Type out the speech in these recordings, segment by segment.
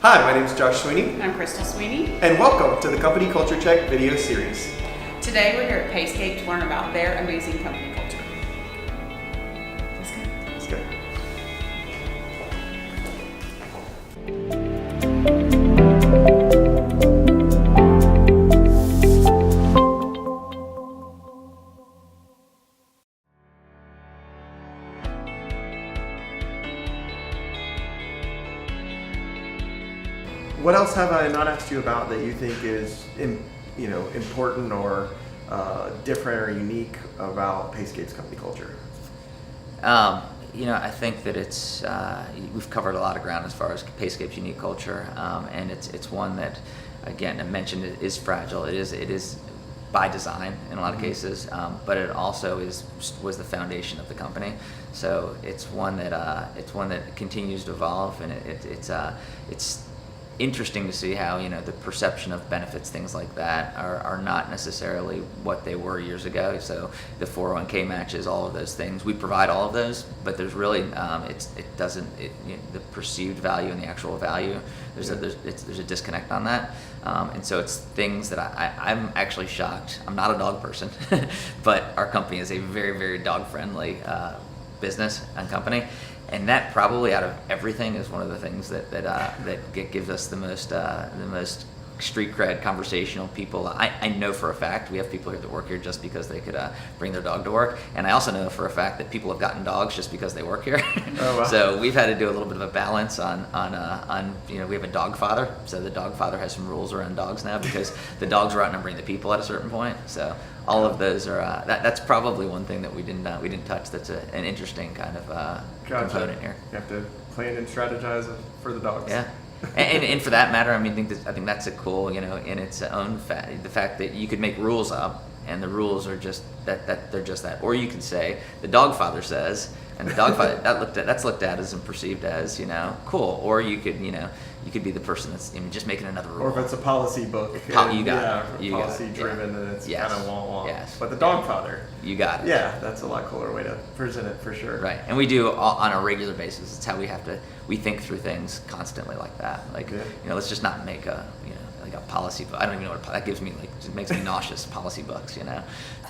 Hi, my name is Josh Sweeney. I'm Crystal Sweeney. And welcome to the Company Culture Check video series. Today we're here at Payscape to learn about their amazing company culture. Let's go. What else have I not asked you about that you think is, important or different or unique about Payscape's company culture? I think that it's we've covered a lot of ground as far as Payscape's unique culture, and it's one that, again, I mentioned, it is fragile. It is by design in a lot of cases, but it also was the foundation of the company. So it's one that continues to evolve, and it's interesting to see how the perception of benefits, things like that, are not necessarily what they were years ago. So the 401k matches, all of those things, we provide all of those, but there's really the perceived value and the actual value, there's a disconnect on that, and so it's things that I'm actually shocked. I'm not a dog person, but our company is a very, very dog friendly business and company. And that probably, out of everything, is one of the things that gives us the most street cred, conversational people. I know for a fact we have people here that work here just because they could bring their dog to work, and I also know for a fact that people have gotten dogs just because they work here. Oh, wow. So we've had to do a little bit of a balance on we have a dog father, so the dog father has some rules around dogs now because the dogs are outnumbering the people at a certain point. So all of those are that's probably one thing that we didn't touch. That's an interesting kind of component here. You have to plan and strategize for the dogs. Yeah. and for that matter, I think that's a cool, in its own fact, the fact that you could make rules up, and the rules are just that they're just that. Or you can say the dog father says, and the dog father that's looked at as and perceived as cool. Or you could be the person that's just making another rule. Or if it's a policy book, policy driven, and it's kind of wah-wah. Yes. But the dog father, you got it. Yeah, that's a lot cooler way to present it for sure. Right, and we do on a regular basis. It's how we think through things constantly like that. Let's just not make a policy book. I don't even know what that gives me. It makes me nauseous. Policy books,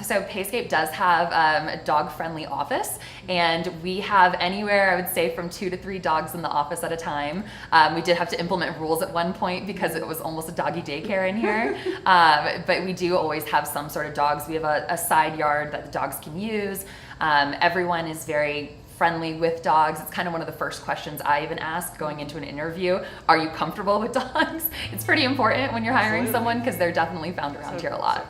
So Payscape does have a dog-friendly office, and we have anywhere, I would say, from 2 to 3 dogs in the office at a time. We did have to implement rules at one point because it was almost a doggy daycare in here. But we do always have some sort of dogs. We have a side yard that the dogs can use. Everyone is very friendly with dogs. It's kind of one of the first questions I even ask going into an interview. Are you comfortable with dogs? It's pretty important when you're hiring someone because they're definitely found around here a lot.